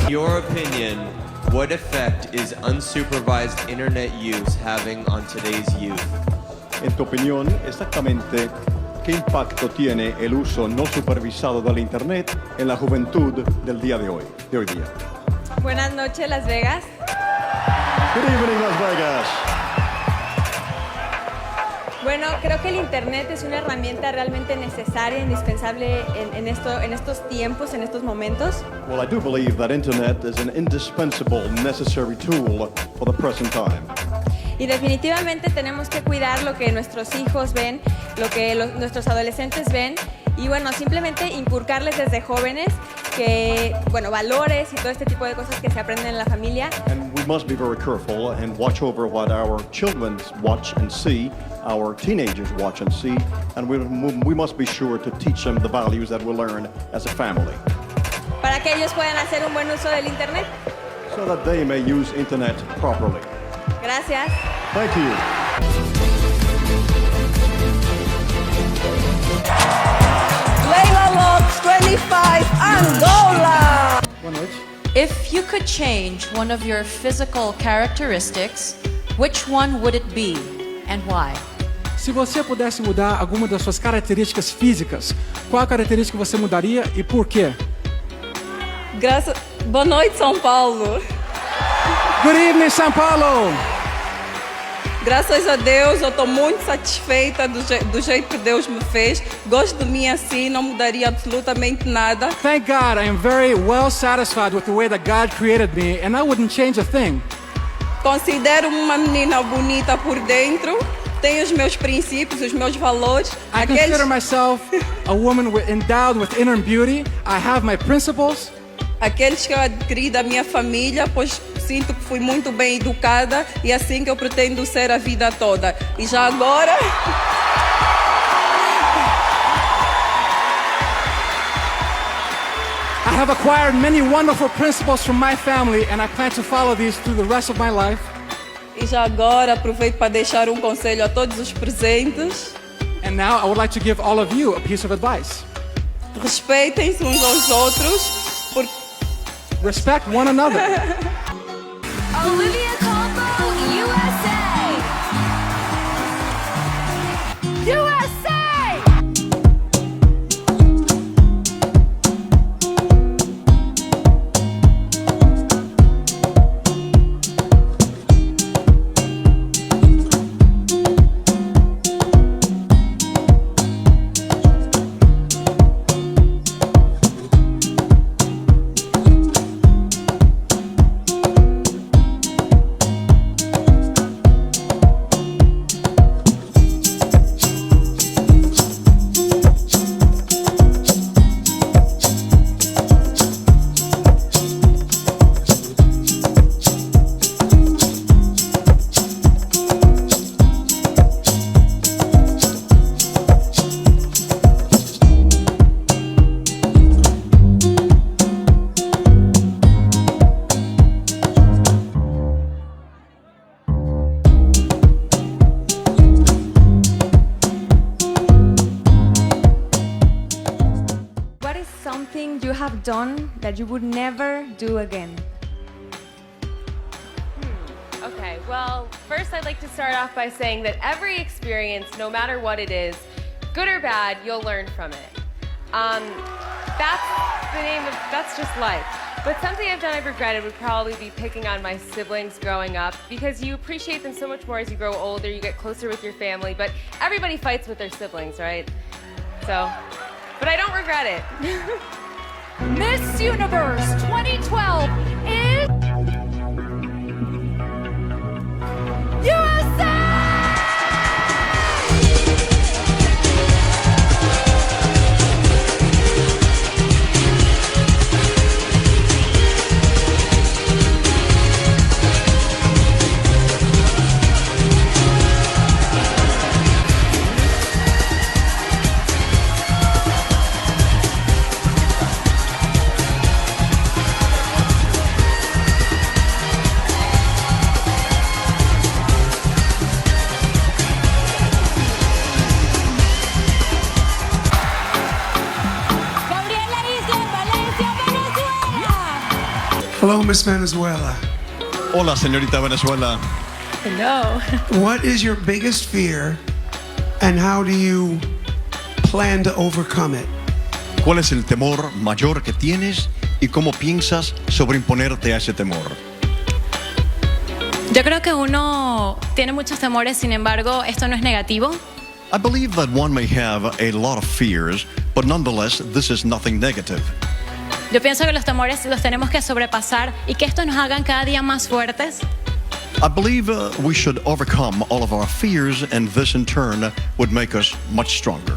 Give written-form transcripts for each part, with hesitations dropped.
Your opinion, what effect is unsupervised internet use having on today's youth? En tu opinión, exactamente, ¿qué impacto tiene el uso no supervisado del Internet en la juventud del día de hoy día? Buenas noches, Las Vegas. Good evening, Las Vegas. Bueno, creo que el Internet es una herramienta realmente necesaria, indispensable en estos tiempos, en estos momentos. Well, I do believe that Internet is an indispensable, necessary tool for the present time. Y definitivamente tenemos que cuidar lo que nuestros hijos ven, lo que nuestros adolescentes ven y bueno, simplemente inculcarles desde jóvenes que, bueno, valores y todo este tipo de cosas que se aprenden en la familia. And we must be very careful and watch over what our children watch and see, our teenagers watch and see, and we must be sure to teach them the values that we learn as a family. Para que ellos puedan hacer un buen uso del Internet. So that they may use Internet properly. Gracias. Thank you. Leila Lopes, 25, Angola. Boa noite. If you could change one of your physical characteristics, which one would it be and why? Se você pudesse mudar alguma das suas características físicas, qual característica você mudaria e por quê? Boa noite, São Paulo. Good evening, São Paulo! Graças a Deus, eu estou muito satisfeita do jeito que Deus me fez. Gosto de mim assim, não mudaria absolutamente nada. Thank God, I am very well satisfied with the way that God created me, and I wouldn't change a thing. Considero uma menina bonita por dentro. Tenho os meus princípios, os meus valores. I consider myself a woman endowed with inner beauty. I have my principles. Aqueles que eu adquiri da minha família, pois sinto que fui muito bem educada e assim que eu pretendo ser a vida toda. E já agora... I have acquired many wonderful principles from my family, and I plan to follow these through the rest of my life. E já agora aproveito para deixar um conselho a todos os presentes. And now I would like to give all of you a piece of advice. Respeitem-se uns aos outros, Respect one another. Olivia Colpo, USA! USA! You have done that you would never do again? Okay, well, first I'd like to start off by saying that every experience, no matter what it is, good or bad, you'll learn from it. That's just life. But something I've done I've regretted would probably be picking on my siblings growing up, because you appreciate them so much more as you grow older, you get closer with your family, but everybody fights with their siblings, right? So, but I don't regret it. Miss Universe 2012 is USA! Hello, Miss Venezuela. Hola, señorita Venezuela. Hello. What is your biggest fear and how do you plan to overcome it? ¿Cuál es el temor mayor que tienes y cómo piensas sobreimponerte a ese temor? Yo creo que uno tiene muchos temores, sin embargo, esto no es negativo. I believe that one may have a lot of fears, but nonetheless, this is nothing negative. Yo pienso que los temores los tenemos que sobrepasar y que esto nos hagan cada día más fuertes. I believe we should overcome all of our fears, and this in turn would make us much stronger.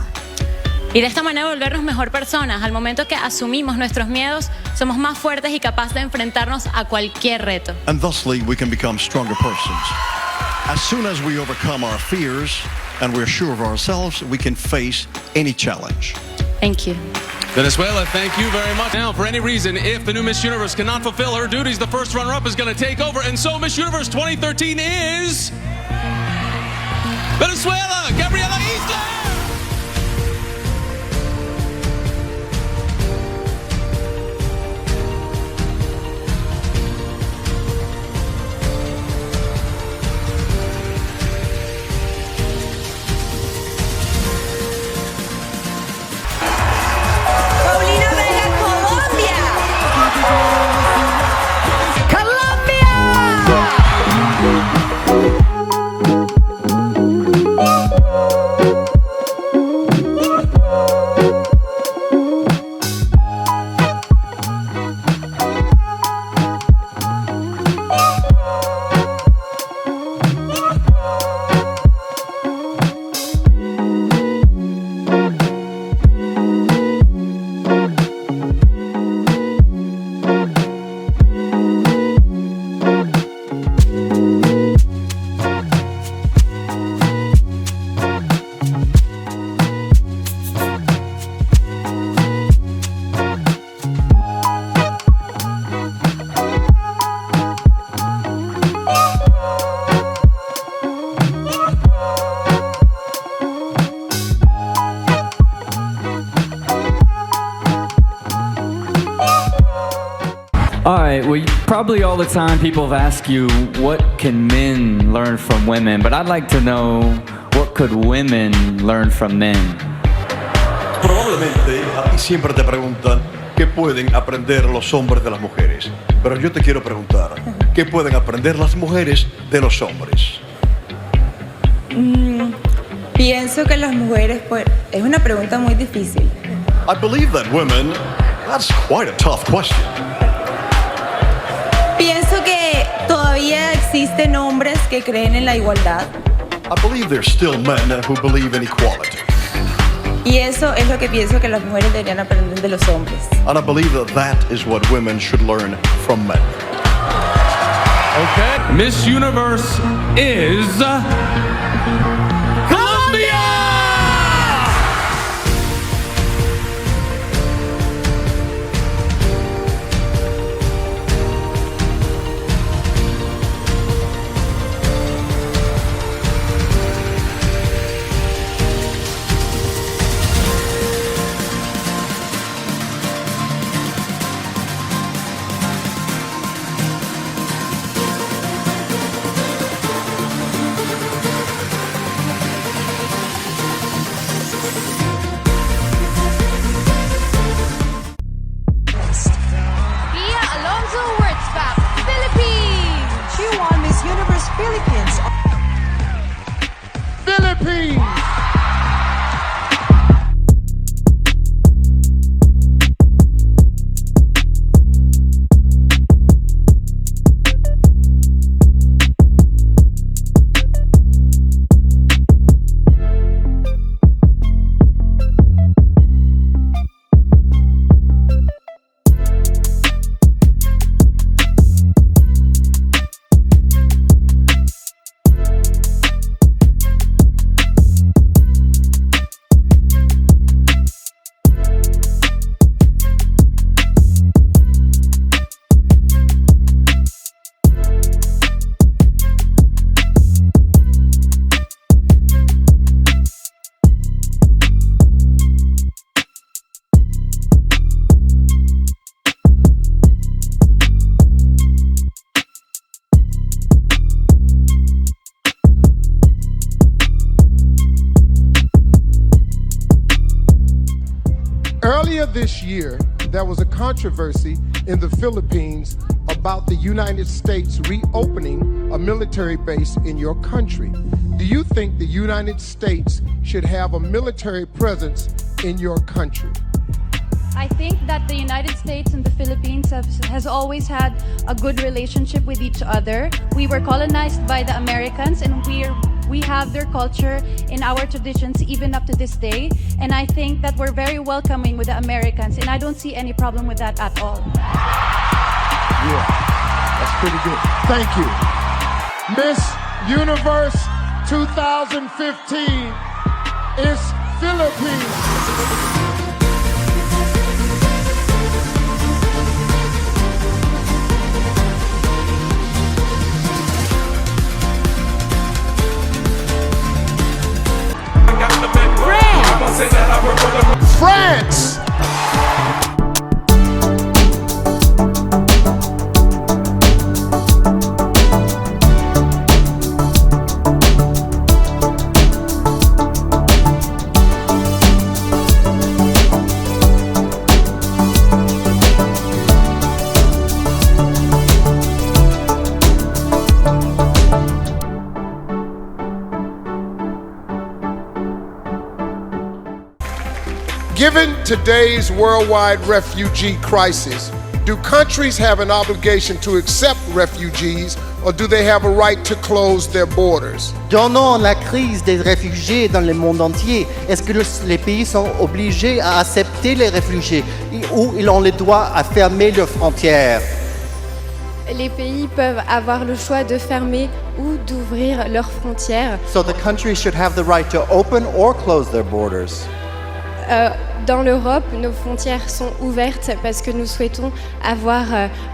Y de esta manera volvernos mejor personas. Al momento que asumimos nuestros miedos, somos más fuertes y capaces de enfrentarnos a cualquier reto. And thusly, we can become stronger persons. As soon as we overcome our fears and we're sure of ourselves, we can face any challenge. Thank you. Venezuela, thank you very much. Now, for any reason, if the new Miss Universe cannot fulfill her duties, the first runner-up is going to take over. And so Miss Universe 2013 is Venezuela, Gabriela Isla. Paulina Vega, Colombia. All right, well, probably all the time people have asked you, what can men learn from women? But I'd like to know, what could women learn from men? Probablemente a ti siempre te preguntan qué pueden aprender los hombres de las mujeres. Pero yo te quiero preguntar, ¿qué pueden aprender las mujeres de los hombres? Pienso que las mujeres, pues, es una pregunta muy difícil. I believe that women, that's quite a tough question. Pienso que todavía existen hombres que creen en la igualdad. I believe there's still men who believe in equality. Y eso es lo que pienso que las mujeres deberían aprender de los hombres. And I believe that that is what women should learn from men. Okay, Miss Universe is Colombia! Earlier this year, there was a controversy in the Philippines about the United States reopening a military base in your country. Do you think the United States should have a military presence in your country? I think that the United States and the Philippines has always had a good relationship with each other. We were colonized by the Americans, and we have their culture in our traditions even up to this day. And I think that we're very welcoming with the Americans, and I don't see any problem with that at all. Yeah, that's pretty good. Thank you. Miss Universe 2015 is Philippines. France! Given today's worldwide refugee crisis, do countries have an obligation to accept refugees, or do they have a right to close their borders? Donnant la crise des réfugiés dans le monde entier, est-ce que les pays sont obligés à accepter les réfugiés ou ils ont le droit à fermer leurs frontières? Les pays peuvent avoir le choix de fermer ou d'ouvrir leurs frontières. So the countries should have the right to open or close their borders. Dans l'Europe, nos frontières sont ouvertes parce que nous souhaitons avoir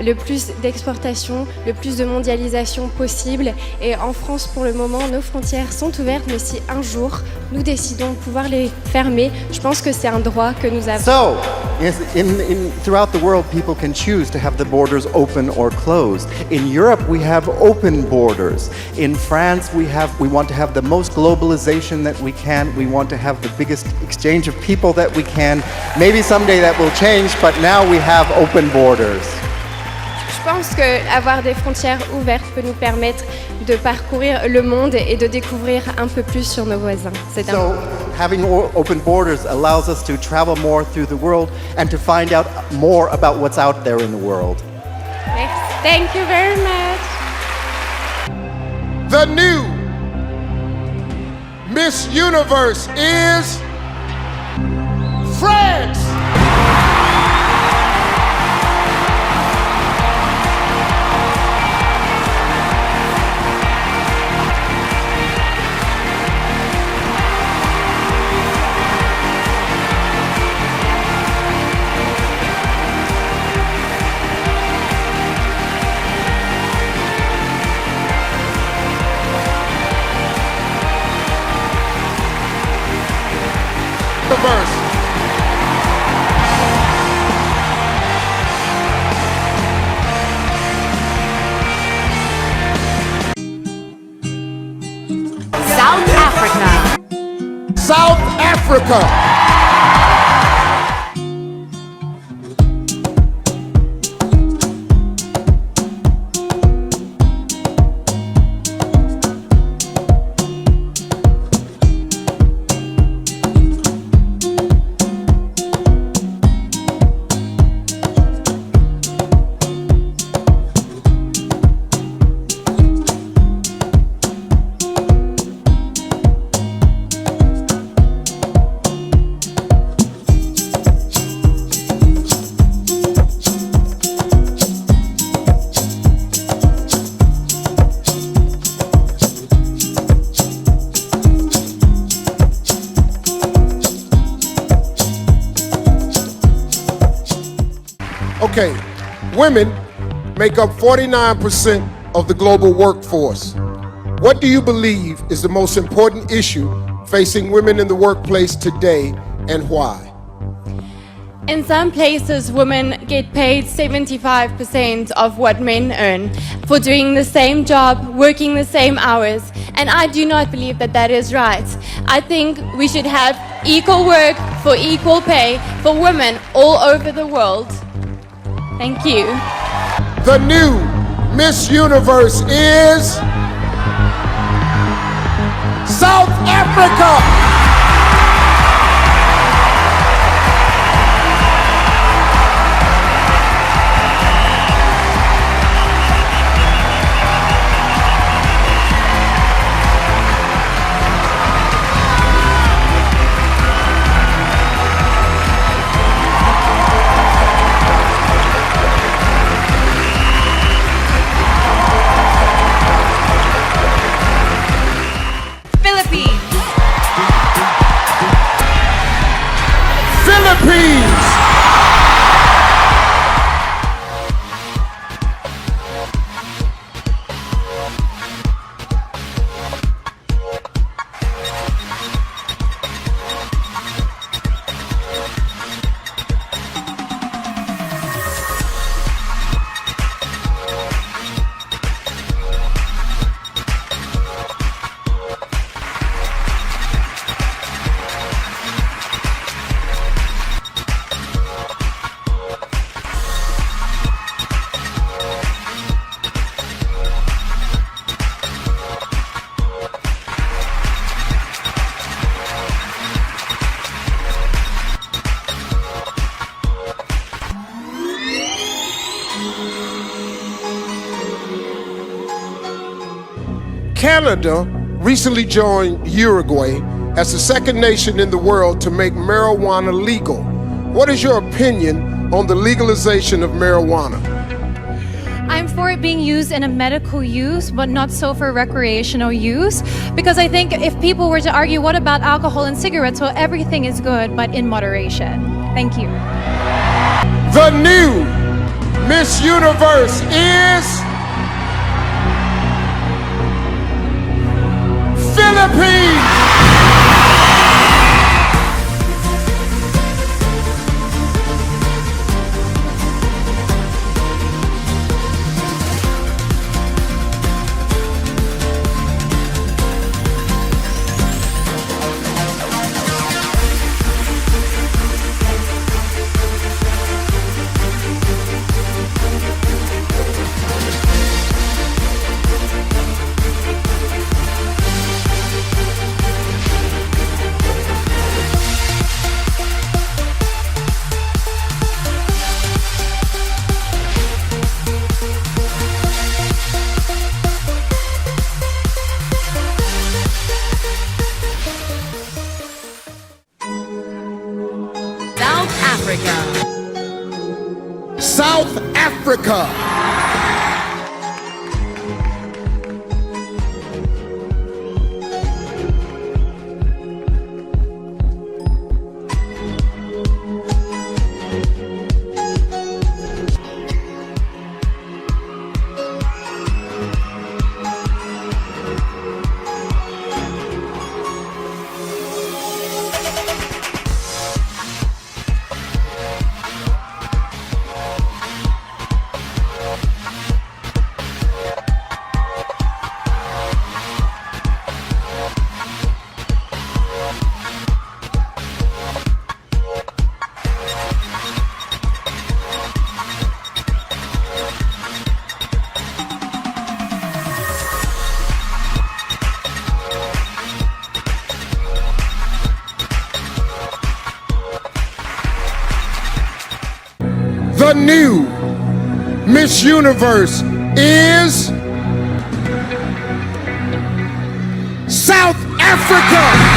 le plus d'exportation, le plus de mondialisation possible. Et en France, pour le moment, nos frontières sont ouvertes, mais si un jour nous décidons de pouvoir les fermer, je pense que c'est un droit que nous avons. So, throughout the world, people can choose to have the borders open or closed. In Europe, we have open borders. In France, we want to have the most globalization that we can. We want to have the biggest exchange of people that we can. Maybe someday that will change, but now we have open borders. Je pense que avoir des frontières ouvertes peut nous permettre de parcourir le monde et de découvrir un peu plus sur nos voisins. So, having open borders allows us to travel more through the world and to find out more about what's out there in the world. Thank you very much. The new Miss Universe is France! Universe. South Africa. South Africa. Okay, women make up 49% of the global workforce. What do you believe is the most important issue facing women in the workplace today, and why? In some places, women get paid 75% of what men earn for doing the same job, working the same hours. And I do not believe that that is right. I think we should have equal work for equal pay for women all over the world. Thank you. The new Miss Universe is South Africa. Philippines. Canada recently joined Uruguay as the second nation in the world to make marijuana legal. What is your opinion on the legalization of marijuana? I'm for it being used in a medical use, but not so for recreational use. Because I think if people were to argue, what about alcohol and cigarettes? Well, everything is good, but in moderation. Thank you. The new Miss Universe is Philippines. South Africa. The new Miss Universe is South Africa.